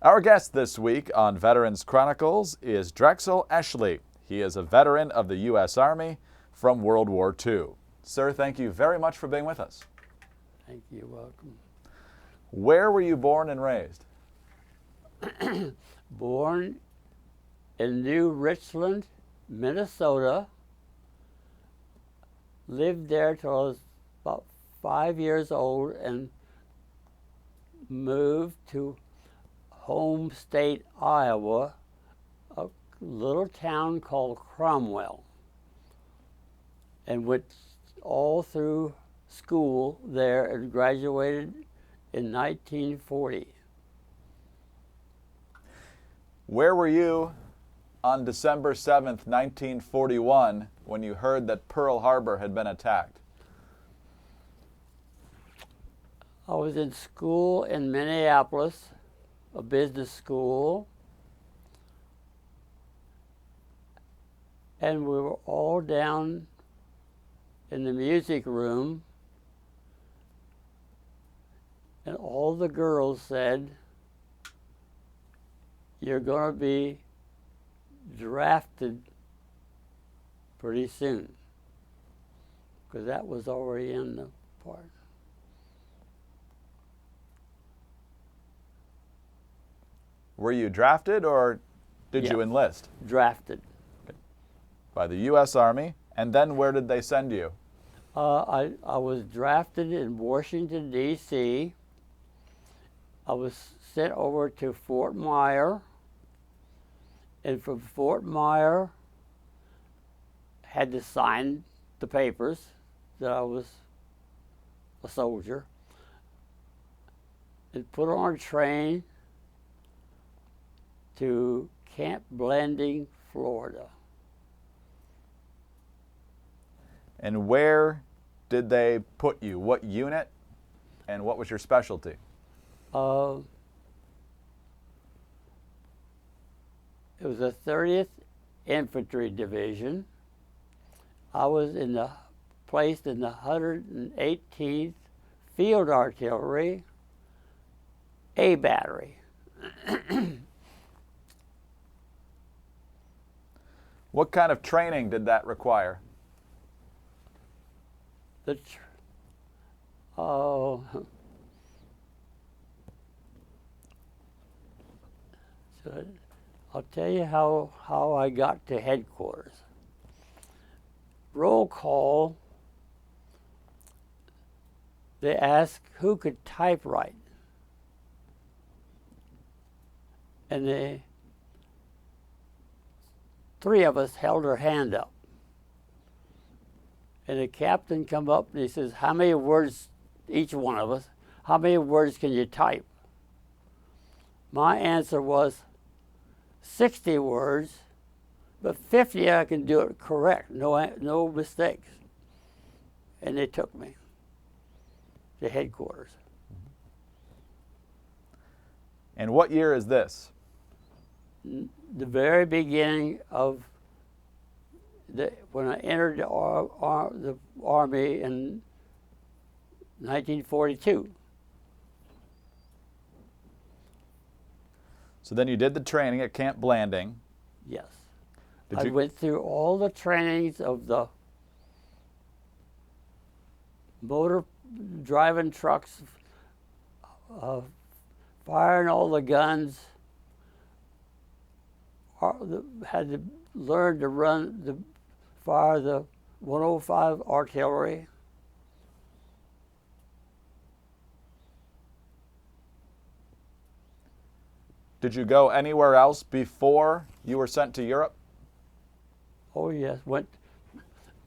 Our guest this week on Veterans Chronicles is Drexel Eschle. He is a veteran of the U.S. Army from World War II. Sir, thank you very much for being with us. Thank you. Welcome. Where were you born and raised? Born in New Richland, Minnesota. Lived there till I was about 5 years old and moved to home state Iowa, a little town called Cromwell, and went all through school there and graduated in 1940. Where were you on December 7th, 1941, when you heard that Pearl Harbor had been attacked? I was in school in Minneapolis, a business school, and we were all down in the music room, and all the girls said, "You're going to be drafted pretty soon," because that was already in the part. Were you drafted or did you enlist? Drafted. By the U.S. Army. And then where did they send you? I was drafted in Washington, D.C. I was sent over to Fort Myer. And from Fort Myer, had to sign the papers that I was a soldier, and put on a train to Camp Blanding, Florida. And where did they put you? What unit? And what was your specialty? It was the 30th Infantry Division. I was placed in the 118th Field Artillery A Battery. What kind of training did that require? So I'll tell you how I got to headquarters. Roll call, they asked who could typewrite. And the three of us held our hand up. And the captain come up and he says, "How many words, each one of us, how many words can you type?" My answer was 60 words, but 50 I can do it correct, no mistakes. And they took me to headquarters. And what year is this? The very beginning of when I entered the Army in 1942. So then you did the training at Camp Blanding. Yes. I went through all the trainings of the motor driving trucks, firing all the guns, had to learn to fire the 105 artillery. Did you go anywhere else before you were sent to Europe? Oh yes, went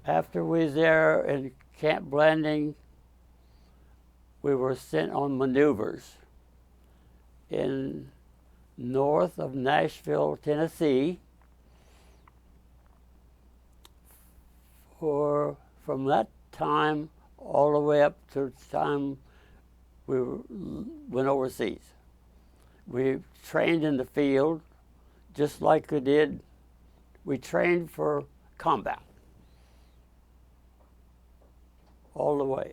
after we was there in Camp Blanding. We were sent on maneuvers in north of Nashville, Tennessee. From that time all the way up to the time we went overseas. We trained in the field just like we did. We trained for combat all the way.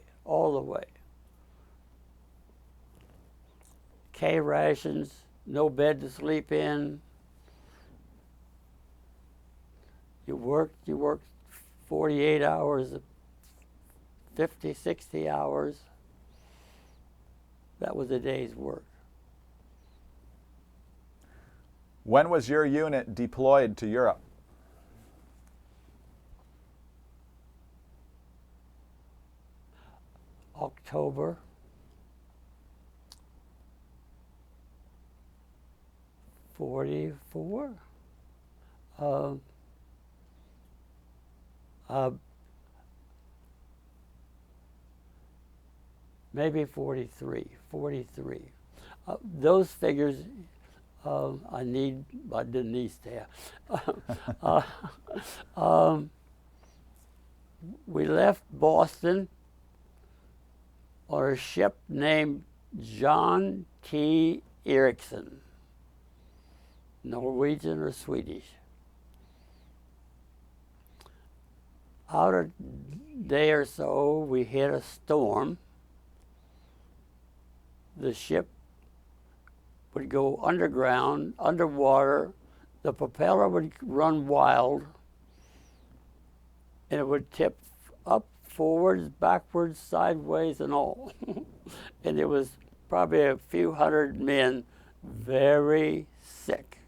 K rations, no bed to sleep in. You worked 48 hours, 50, 60 hours. That was a day's work. When was your unit deployed to Europe? October 44. Maybe 43. Those figures I need my Denise there. We left Boston on a ship named John T. Eriksson, Norwegian or Swedish. Out a day or so, we hit a storm. The ship would go underground, underwater. The propeller would run wild, and it would tip up, forwards, backwards, sideways, and all. And it was probably a few hundred men very sick.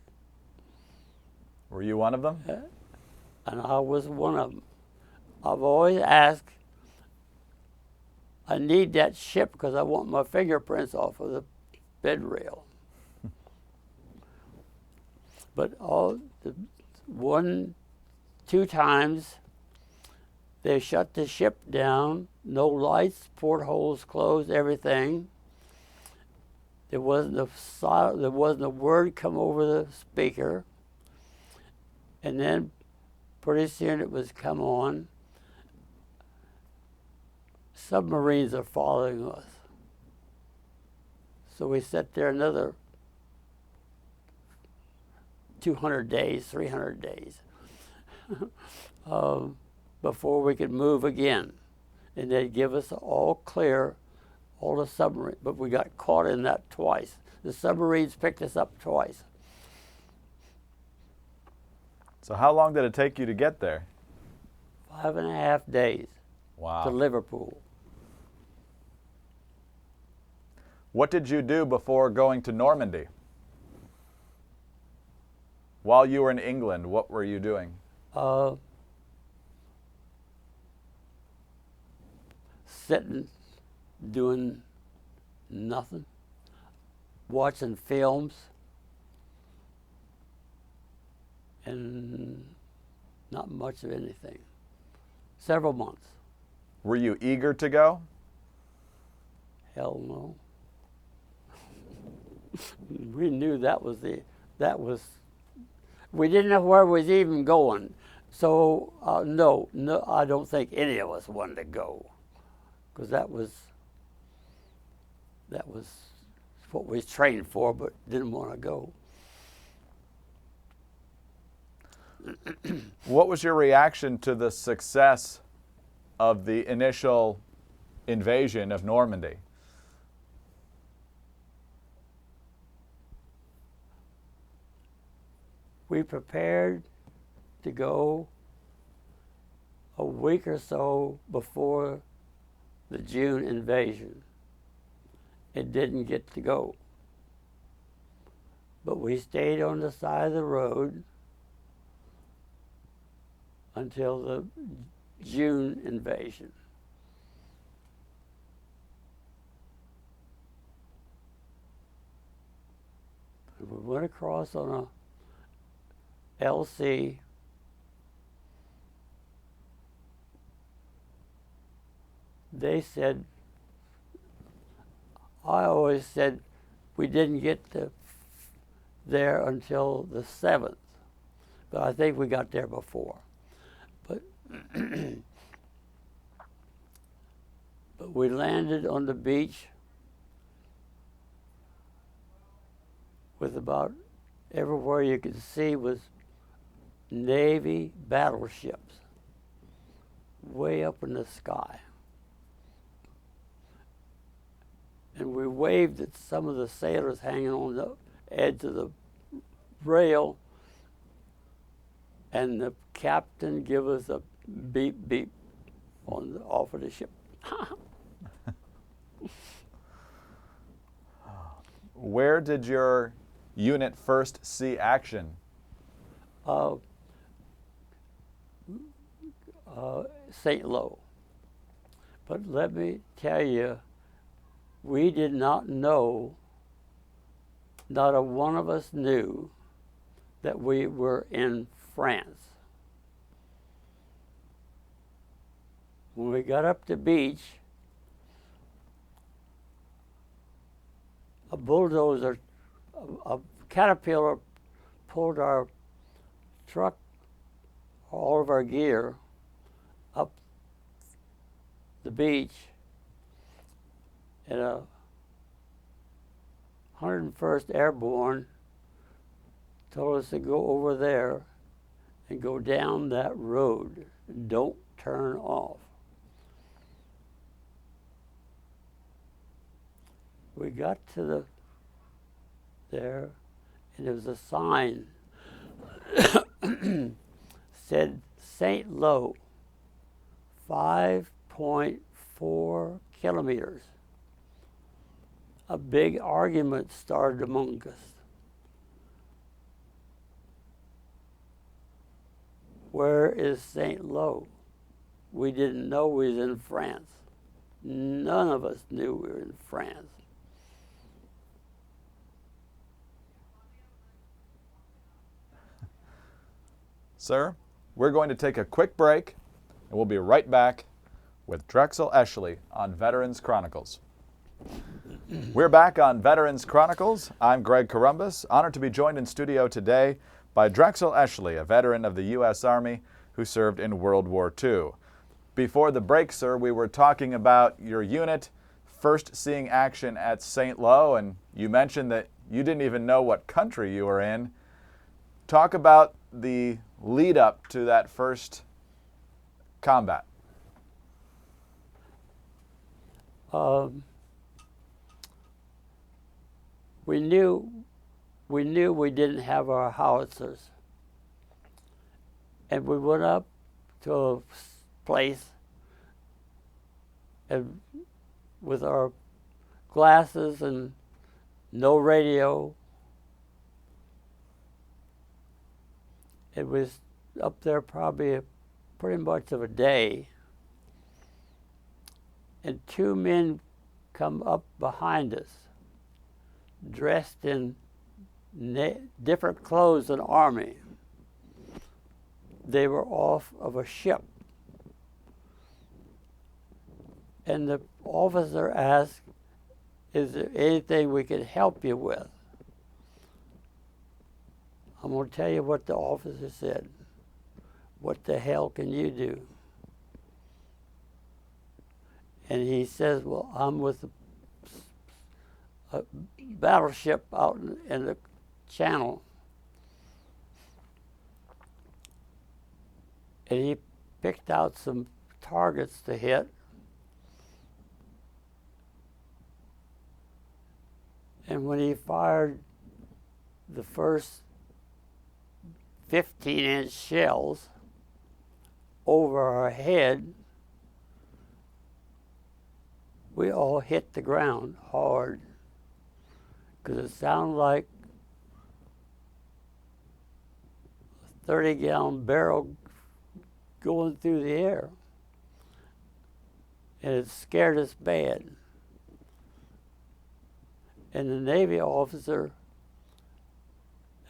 Were you one of them? And I was one of them. I've always asked, I need that ship because I want my fingerprints off of the bed rail. But two times, they shut the ship down, no lights, portholes closed, everything. There wasn't a word come over the speaker. And then pretty soon it was come on. Submarines are following us. So we sat there another 200 days, 300 days before we could move again. And they'd give us all clear, all the submarines. But we got caught in that twice. The submarines picked us up twice. So how long did it take you to get there? 5.5 days. Wow. To Liverpool. What did you do before going to Normandy? While you were in England, what were you doing? Sitting, doing nothing, watching films, and not much of anything. Several months. Were you eager to go? Hell no. We knew that was, we didn't know where we was even going. So no, I don't think any of us wanted to go. Because that was what we trained for, but didn't want to go. What was your reaction to the success of the initial invasion of Normandy? We prepared to go a week or so before the June invasion. It didn't get to go. But we stayed on the side of the road until the June invasion. We went across on a LC. They said, I always said we didn't get there until the 7th, but I think we got there before. But we landed on the beach with about everywhere you could see was Navy battleships way up in the sky. And we waved at some of the sailors hanging on the edge of the rail, and the captain give us a beep beep on the off of the ship. Where did your unit first see action? St. Lo. But let me tell you, we did not know, not a one of us knew, that we were in France. When we got up the beach, a bulldozer, a caterpillar pulled our truck, all of our gear, up the beach, and a 101st Airborne told us to go over there and go down that road. Don't turn off. We got to there, and there was a sign said St. Lo, 5.4 kilometers. A big argument started among us. Where is St. Lo? We didn't know we was in France. None of us knew we were in France. Sir, we're going to take a quick break, and we'll be right back with Drexel Eschle on Veterans Chronicles. We're back on Veterans Chronicles. I'm Greg Corumbus, honored to be joined in studio today by Drexel Eschle, a veteran of the U.S. Army who served in World War II. Before the break, sir, we were talking about your unit first seeing action at St. Lo, and you mentioned that you didn't even know what country you were in. Talk about the lead up to that first combat. We knew we didn't have our howitzers, and we went up to a place and with our glasses and no radio. It was up there probably pretty much of a day, and two men come up behind us, dressed in different clothes than Army. They were off of a ship. And the officer asked, "Is there anything we could help you with?" I'm going to tell you what the officer said. "What the hell can you do?" And he says, "Well, I'm with a battleship out in the channel." And he picked out some targets to hit. And when he fired the first 15-inch shells over our head, we all hit the ground hard because it sounded like a 30-gallon barrel going through the air. And it scared us bad. And the Navy officer,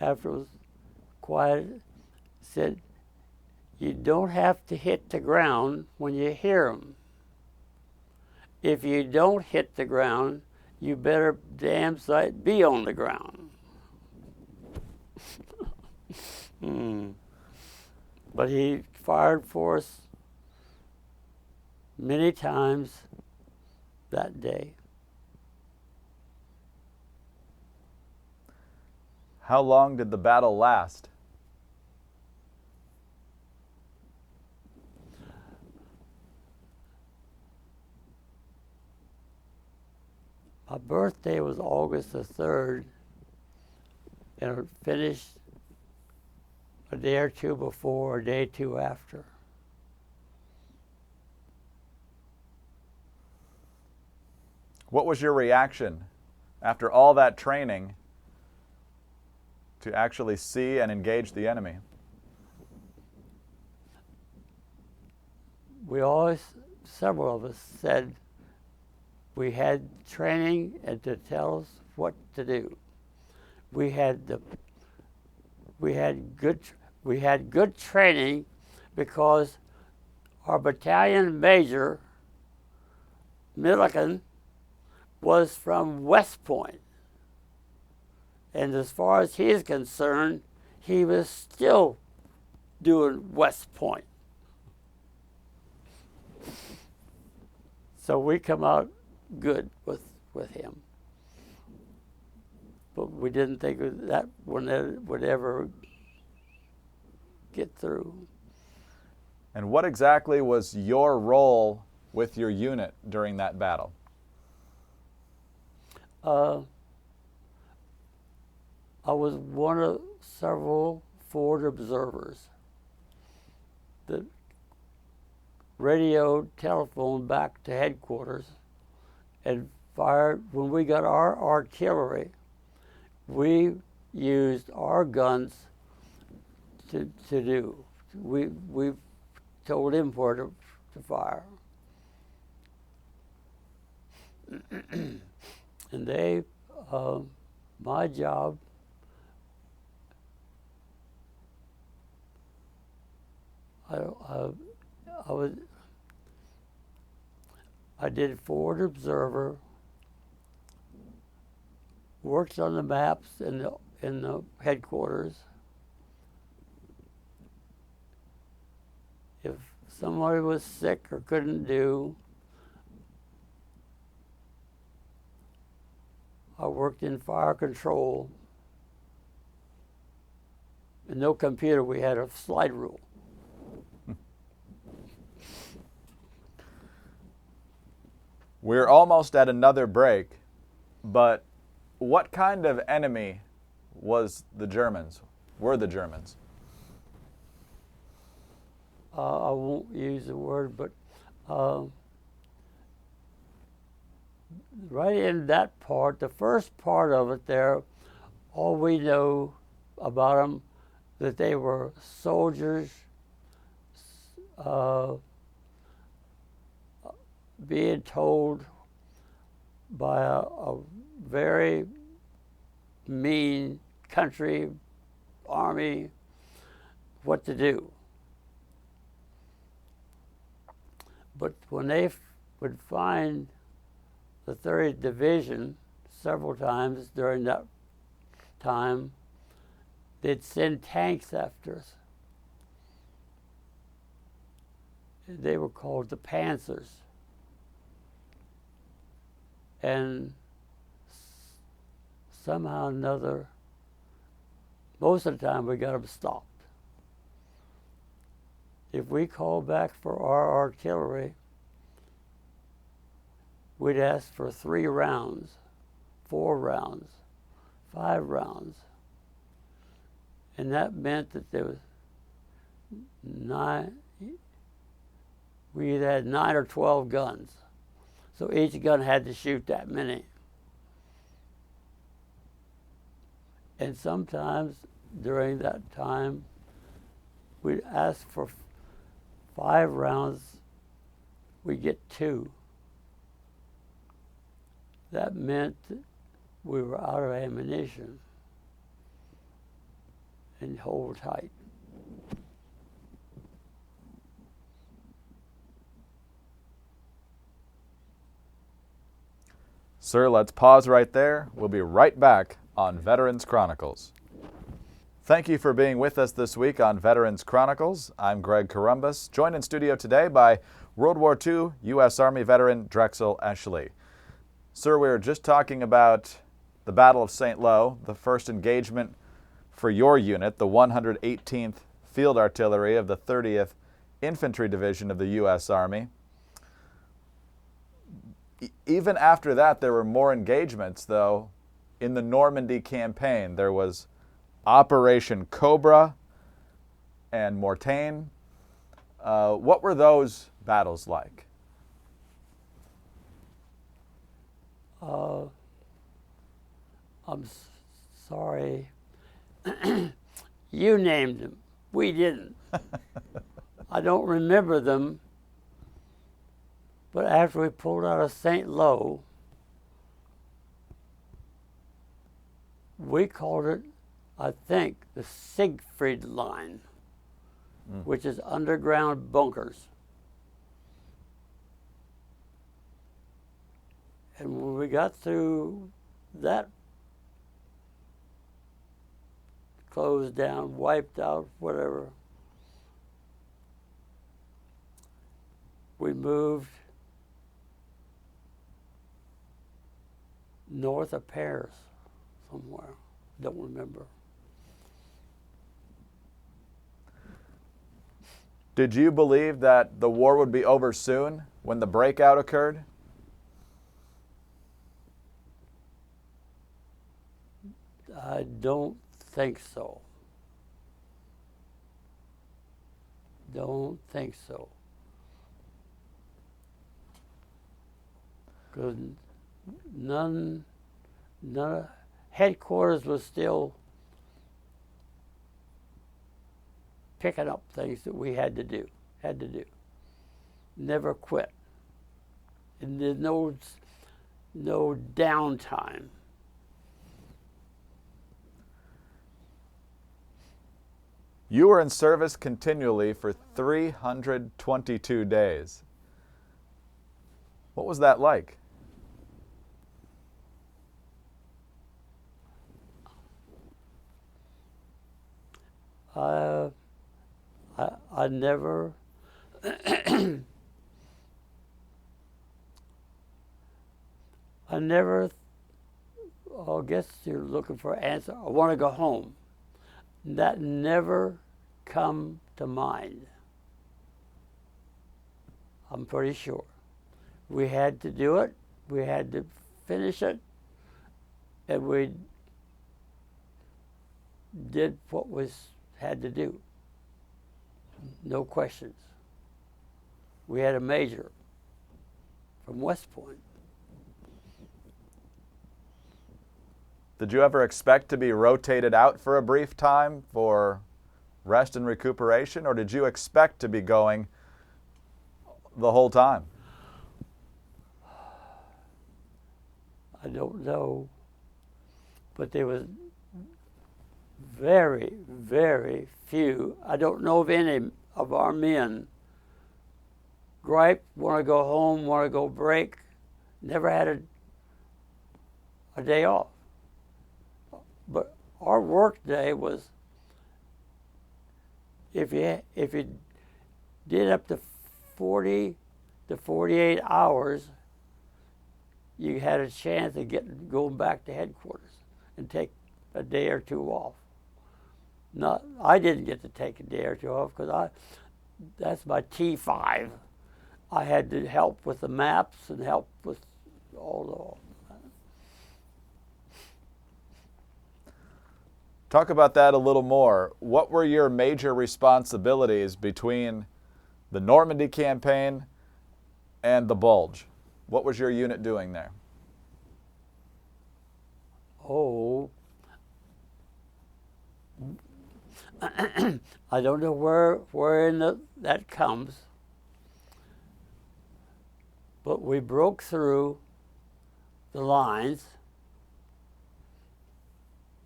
after it was quiet, said, "You don't have to hit the ground when you hear them. If you don't hit the ground, you better damn sight be on the ground." But he fired for us many times that day. How long did the battle last? My birthday was August the 3rd. and it finished a day or two before, a day or two after. What was your reaction after all that training to actually see and engage the enemy? We always, several of us said we had training and to tell us what to do. We had good training because our battalion major, Milliken, was from West Point. And as far as he is concerned, he was still doing West Point. So we come out good with him. But we didn't think that would ever get through. And what exactly was your role with your unit during that battle? I was one of several forward observers that radioed telephone back to headquarters and fired. When we got our artillery, we used our guns to do. We told him where to fire. And they, my job, I did forward observer, worked on the maps in the headquarters. If somebody was sick or couldn't do, I worked in fire control. And no computer, we had a slide rule. We're almost at another break, but what kind of enemy were the Germans? I won't use the word, but right in that part, the first part of it there, all we know about them, that they were soldiers being told by a very mean country, army, what to do. But when they would find the 30th Division several times during that time, they'd send tanks after us. They were called the Panzers. And somehow or another, most of the time we got them stopped. If we called back for our artillery, we'd ask for 3 rounds, 4 rounds, 5 rounds. And that meant that there was 9, we either had 9 or 12 guns. So each gun had to shoot that many. And sometimes during that time, we'd ask for 5 rounds, we'd get 2. That meant that we were out of ammunition. And hold tight. Sir, let's pause right there. We'll be right back on Veterans Chronicles. Thank you for being with us this week on Veterans Chronicles. I'm Greg Corumbus, joined in studio today by World War II U.S. Army veteran Drexel Eschle. Sir, we were just talking about the Battle of St. Lo, the first engagement for your unit, the 118th Field Artillery of the 30th Infantry Division of the U.S. Army. Even after that, there were more engagements, though. In the Normandy campaign, there was Operation Cobra and Mortain. What were those battles like? I'm sorry. You named them. We didn't. I don't remember them. But after we pulled out of St. Lo, we called it, I think, the Siegfried Line, which is underground bunkers. And when we got through that, closed down, wiped out, whatever, we moved north of Paris somewhere. Don't remember. Did you believe that the war would be over soon when the breakout occurred? I don't think so. Don't think so. Because none, headquarters was still picking up things that we had to do. Never quit. And there's no downtime. You were in service continually for 322 days. What was that like? I never I guess you're looking for an answer. I want to go home. That never come to mind. I'm pretty sure. We had to do it. We had to finish it. And we did what was had to do. No questions. We had a major from West Point. Did you ever expect to be rotated out for a brief time for rest and recuperation, or did you expect to be going the whole time? I don't know, but there was very, very few. I don't know of any of our men gripe, want to go home, want to go break. Never had a day off. But our work day was, if you did up to 40 to 48 hours, you had a chance of going back to headquarters and take a day or two off. I didn't get to take a day or two off because that's my T5. I had to help with the maps and help with all the. Talk about that a little more. What were your major responsibilities between the Normandy campaign and the Bulge? What was your unit doing there? Oh, I don't know where in that comes, but we broke through the lines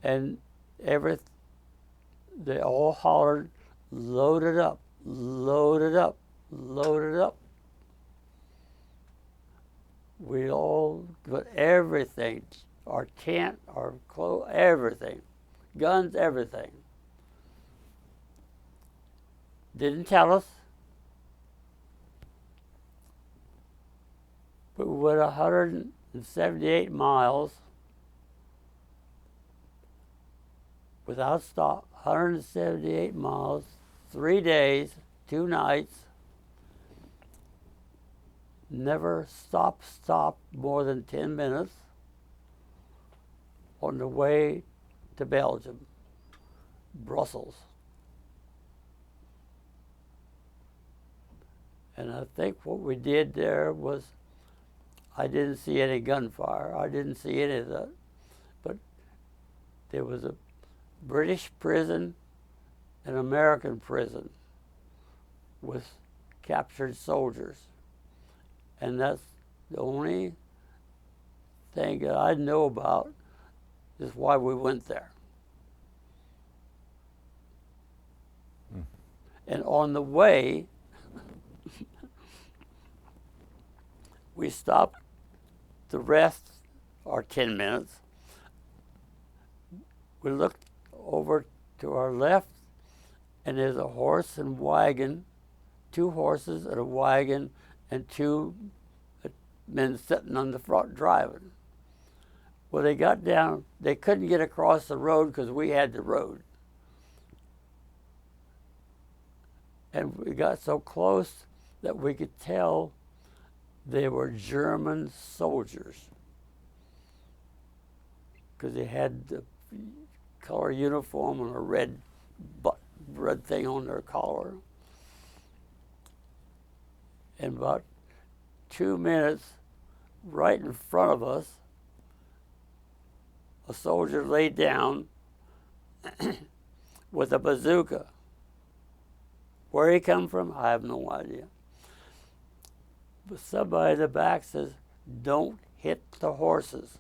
and they all hollered, loaded up, loaded up, loaded up. We all got everything, our tent, our clothes, everything, guns, everything. Didn't tell us. But we went 178 miles without stop, 178 miles, 3 days, 2 nights. Never stopped more than 10 minutes on the way to Belgium. Brussels. And I think what we did there was, I didn't see any gunfire. I didn't see any of that. But there was a British prison, an American prison with captured soldiers. And that's the only thing that I know about is why we went there. And on the way, we stopped to rest our 10 minutes. We looked over to our left, and there's a horse and wagon, 2 horses and a wagon, and 2 men sitting on the front driving. Well, they got down, they couldn't get across the road because we had the road. And we got so close that we could tell they were German soldiers because they had the color uniform and a red thing on their collar. In about 2 minutes, right in front of us, a soldier laid down with a bazooka. Where he come from, I have no idea. But somebody in the back says, "Don't hit the horses."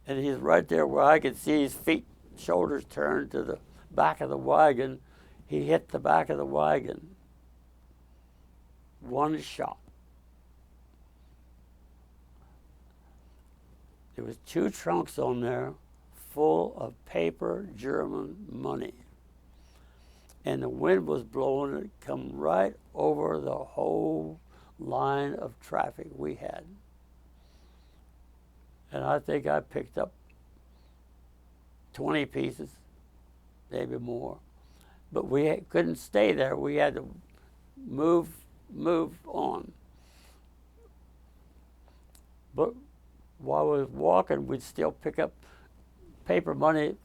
And he's right there where I could see his feet, shoulders turned to the back of the wagon. He hit the back of the wagon. 1 shot. There was 2 trunks on there full of paper German money. And the wind was blowing it, come right over the whole line of traffic we had. And I think I picked up 20 pieces, maybe more. But we couldn't stay there. We had to move on. But while we was walking, we'd still pick up paper money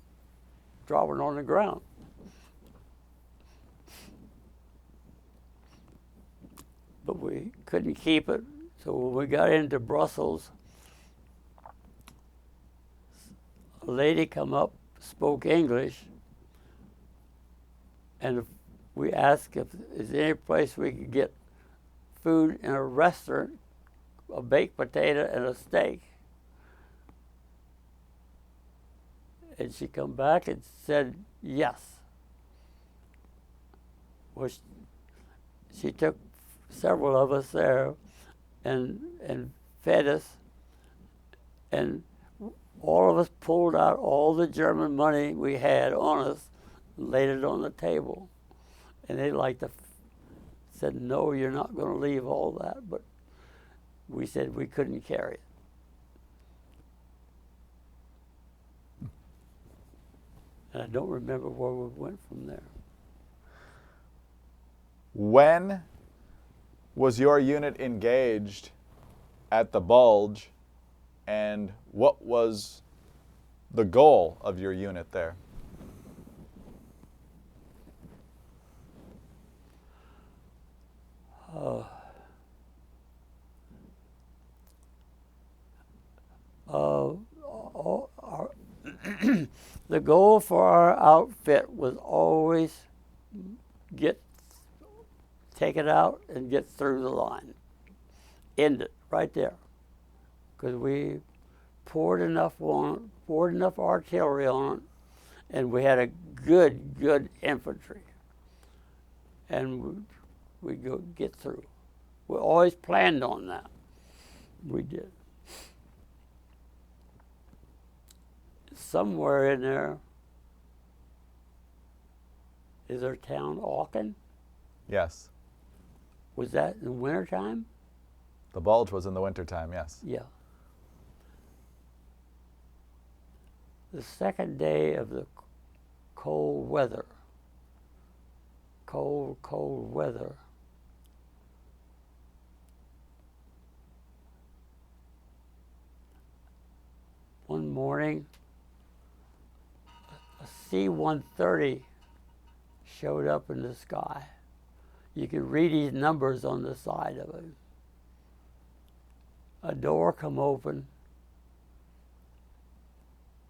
dropping on the ground. But we couldn't keep it. So when we got into Brussels, a lady come up, spoke English, and we asked if there's any place we could get food in a restaurant, a baked potato and a steak. And she come back and said yes. Well, she took several of us there and fed us, and all of us pulled out all the German money we had on us and laid it on the table. And they said, "No, you're not going to leave all that." But we said we couldn't carry it. And I don't remember where we went from there. When was your unit engaged at the Bulge, and what was the goal of your unit there? The goal for our outfit was always take it out and get through the line. End it right there. Because we poured enough artillery on it, and we had a good infantry. And we go get through. We always planned on that. We did. Somewhere in there, is there town Auken? Yes. Was that in the wintertime? The Bulge was in the wintertime, yes. Yeah. The second day of the cold weather, cold weather, one morning, a C-130 showed up in the sky. You could read these numbers on the side of it. A door come open.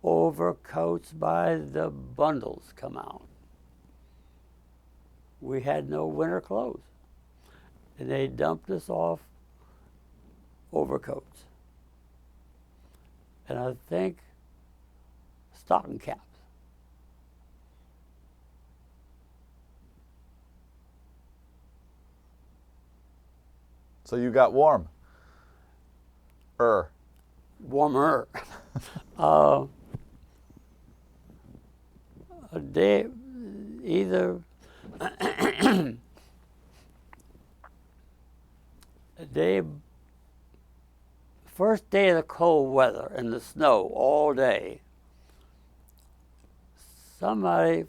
Overcoats by the bundles come out. We had no winter clothes. And they dumped us off overcoats. And I think stocking caps. So you got warm. Warmer. A day, either a day, first day of the cold weather and the snow all day, somebody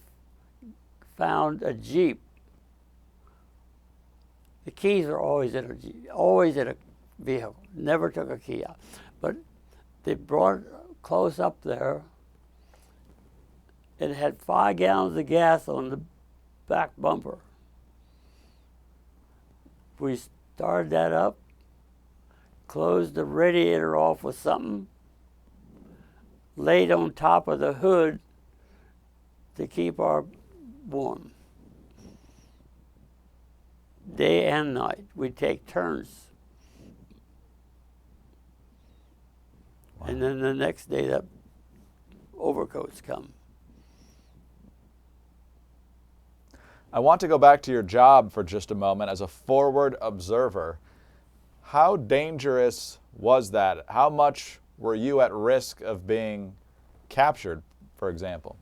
found a Jeep. The keys are always in a Jeep, always in a vehicle. Never took a key out. But they brought it close up there. It had 5 gallons of gas on the back bumper. We started that up, closed the radiator off with something, laid on top of the hood to keep our warm. Day and night, we'd take turns. Wow. And then the next day, the overcoats come. I want to go back to your job for just a moment as a forward observer. How dangerous was that? How much were you at risk of being captured, for example?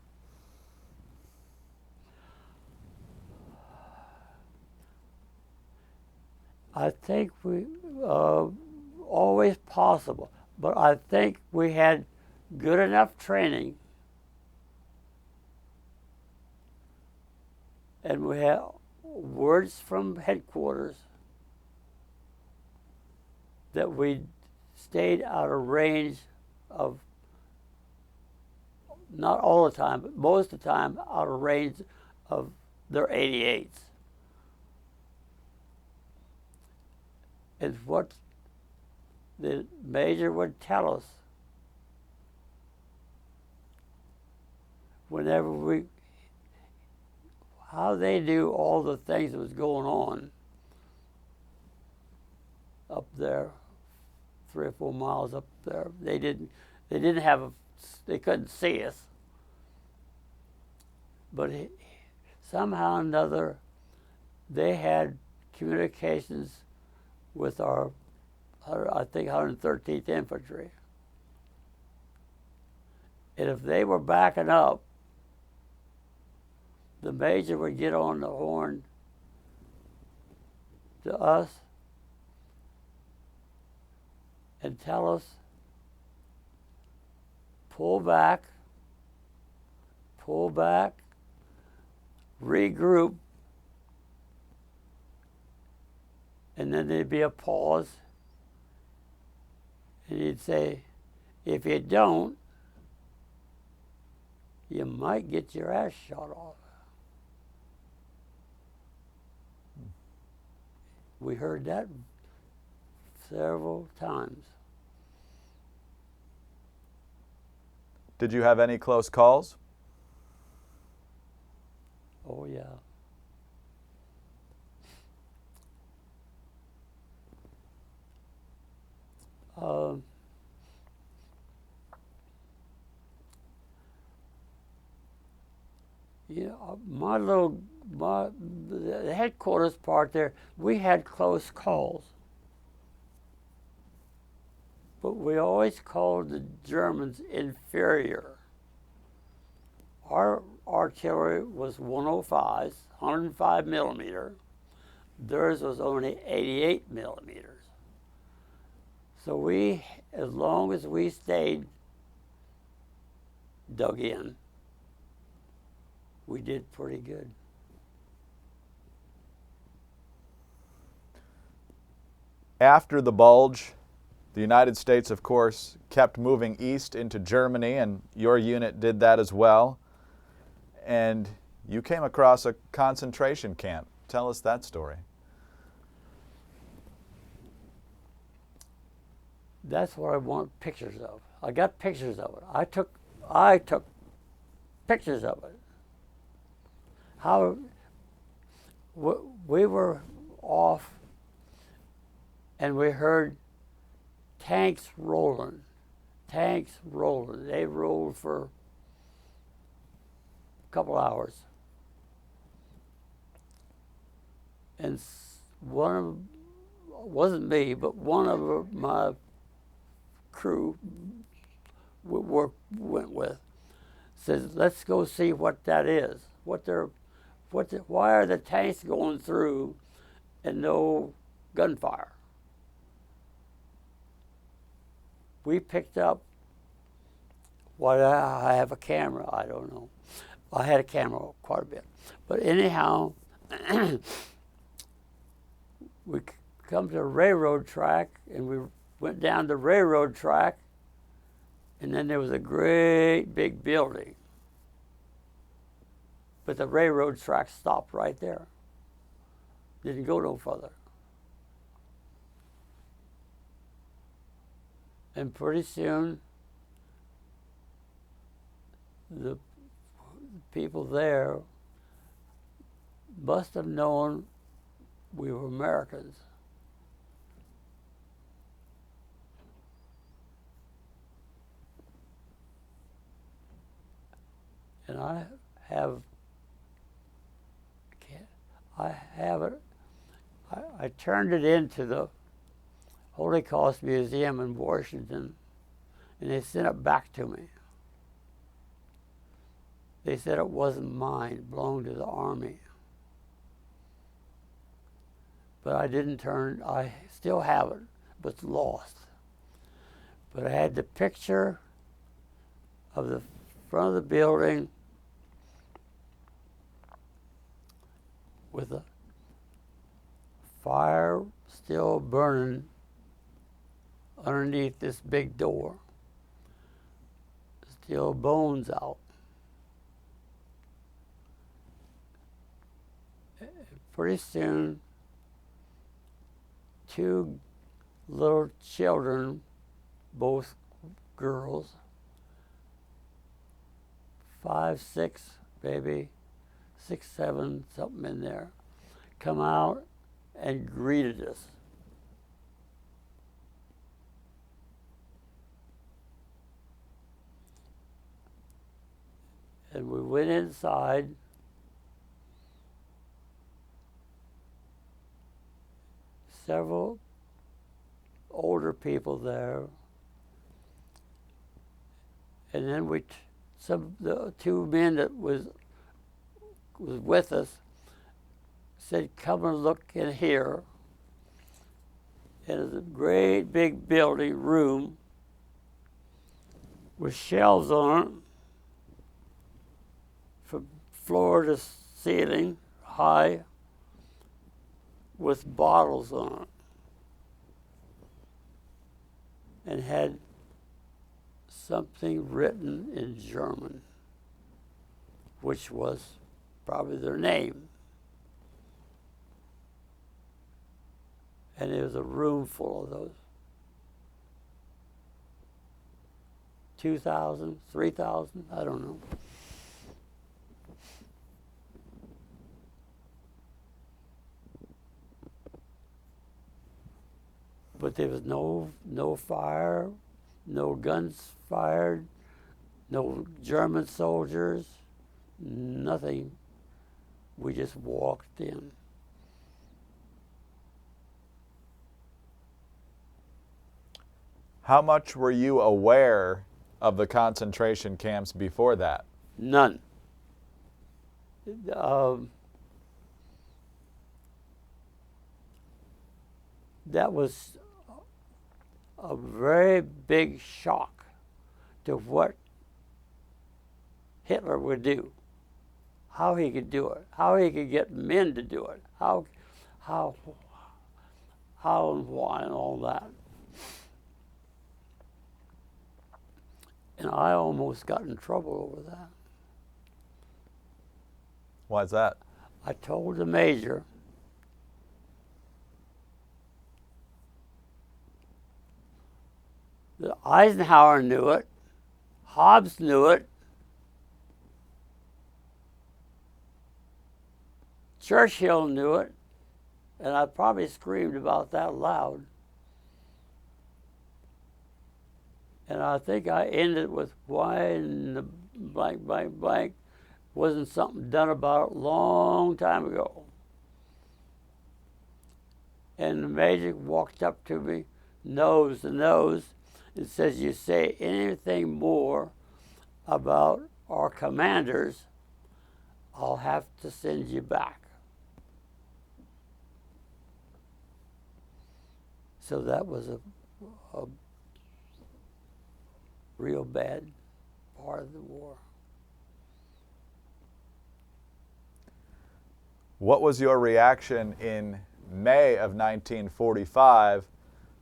I think we always possible, but I think we had good enough training, and we had words from headquarters that we stayed out of range of, not all the time, but most of the time out of range of their 88s. And what the major would tell us whenever how they knew all the things that was going on up there, 3 or 4 miles up there. They couldn't see us. But somehow or another, they had communications with our, I think, 113th Infantry. And if they were backing up, the major would get on the horn to us and tell us, pull back, regroup, and then there'd be a pause, and he'd say, if you don't, you might get your ass shot off. We heard that several times. Did you have any close calls? Oh, yeah. The headquarters part there, we had close calls. But we always called the Germans inferior. Our artillery was 105s, 105 millimeter. Theirs was only 88 millimeters. So we, as long as we stayed dug in, we did pretty good. After the Bulge, the United States, of course, kept moving east into Germany, and your unit did that as well. and you came across a concentration camp. Tell us that story. That's what I want pictures of. I got pictures of it. I took pictures of it. How we were off, and we heard tanks rolling. Tanks rolling. They rolled for a couple hours. And one of, wasn't me, but one of my crew went with says, let's go see what that is. Why are the tanks going through and no gunfire? We picked up what I have a camera, I don't know. I had a camera quite a bit. But anyhow, we come to the railroad track, and we went down the railroad track, and then there was a great big building. But the railroad track stopped right there. Didn't go no further. And pretty soon, the people there must have known we were Americans. And I have it. I turned it into the Holocaust Museum in Washington, and they sent it back to me. They said it wasn't mine, it belonged to the Army. But I didn't turn, I still have it, but it's lost. But I had the picture of the front of the building with a fire still burning underneath this big door. Still bones out. Pretty soon, two little children, both girls, 5, 6, maybe 6, 7, something in there, come out and greeted us. And we went inside. Several older people there, and then the two men that was with us said, "Come and look in here." And it's a great big building room with shelves on it, from floor to ceiling, high, with bottles on it, and had something written in German, which was probably their name. And there was a room full of those. 2,000, 3,000, I don't know. But there was no fire, no guns fired, no German soldiers, nothing. We just walked in. How much were you aware of the concentration camps before that? None. That was a very big shock to what Hitler would do, how he could do it, how he could get men to do it, how and why and all that. And I almost got in trouble over that. Why is that? I told the major, that Eisenhower knew it, Hobbs knew it, Churchill knew it, and I probably screamed about that loud. And I think I ended with, why in the blank, blank, blank, wasn't something done about it a long time ago. And the major walked up to me, nose to nose, and says, you say anything more about our commanders, I'll have to send you back. So that was a real bad part of the war. What was your reaction in May of 1945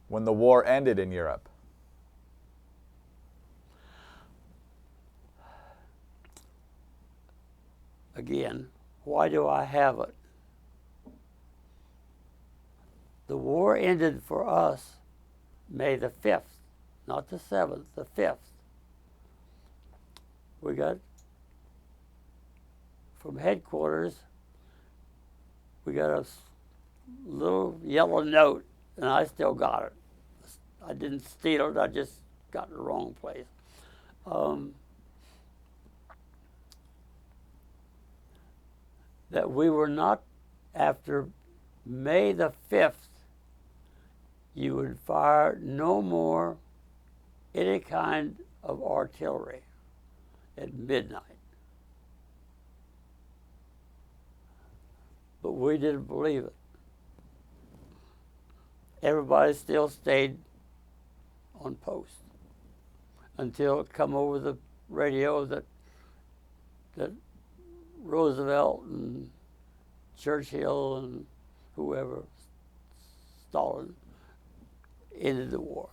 when the war ended in Europe? Again, why do I have it? The war ended for us May the 5th, not the 7th, the 5th. We got from headquarters, we got a little yellow note, and I still got it. I didn't steal it, I just got it the wrong place. That we were not, after May the 5th, you would fire no more any kind of artillery at midnight. But we didn't believe it. Everybody still stayed on post until it come over the radio that Roosevelt and Churchill and whoever, Stalin, ended the war.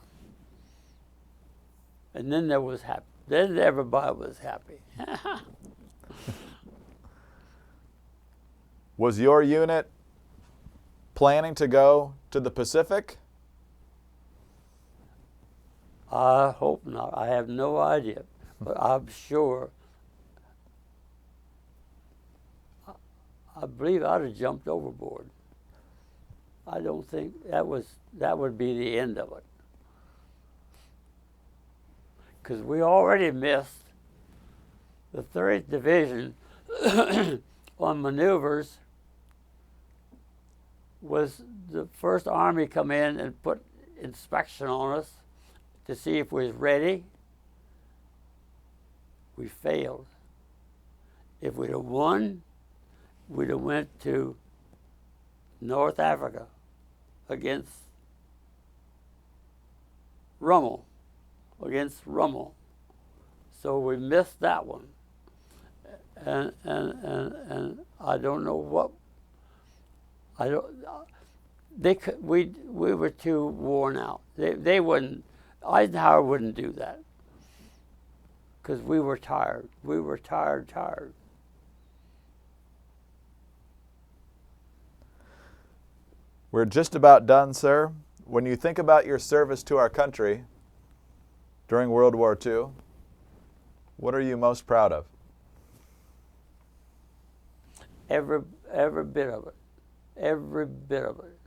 And then there was happy. Then everybody was happy. Was your unit planning to go to the Pacific? I hope not. I have no idea. But I'm sure, I believe I'd have jumped overboard. I don't think that would be the end of it. Because we already missed the 30th Division on maneuvers. Was the First Army come in and put inspection on us to see if we was ready. We failed. If we'd have won, we'd have went to North Africa against Rommel, So we missed that one. And I don't know what, we were too worn out. They wouldn't, Eisenhower wouldn't do that. Because we were tired. We were tired. We're just about done, sir. When you think about your service to our country during World War II, what are you most proud of? Every bit of it. Every bit of it.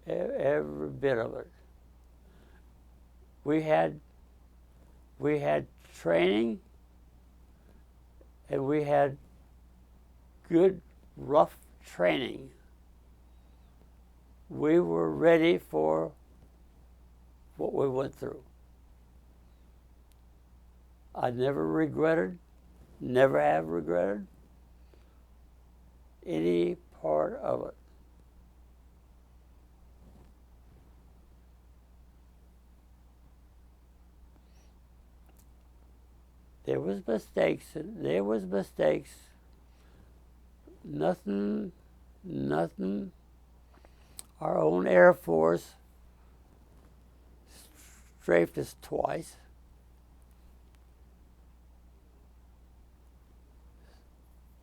Every bit of it. We had training, and we had good, rough training. We were ready for what we went through. I never regretted, never have regretted any part of it. There was mistakes. Nothing. Our own Air Force strafed us twice.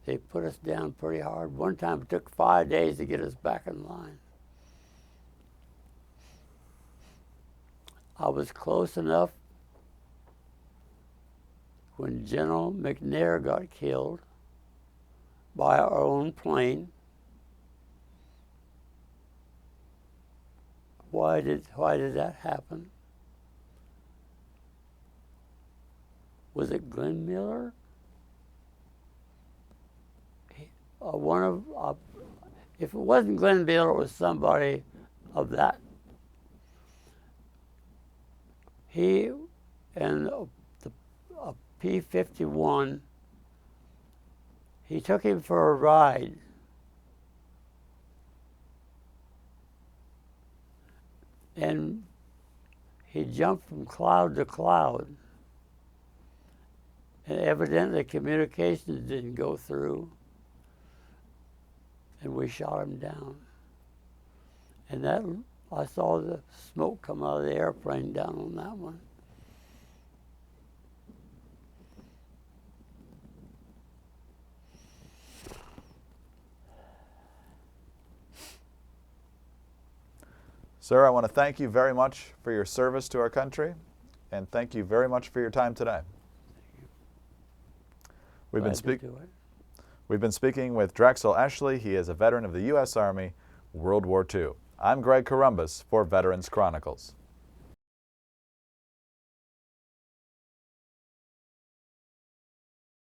they put us down pretty hard. One time it took 5 days to get us back in line. I was close enough when General McNair got killed by our own plane. Why did that happen? Was it Glenn Miller? If it wasn't Glenn Miller, it was somebody of that. He and a P-51, he took him for a ride. And he jumped from cloud to cloud. And evidently communications didn't go through. And we shot him down. And that, I saw the smoke come out of the airplane down on that one. Sir, I want to thank you very much for your service to our country, and thank you very much for your time today. We've been speaking with Drexel Eschle. He is a veteran of the U.S. Army, World War II. I'm Greg Corumbus for Veterans Chronicles.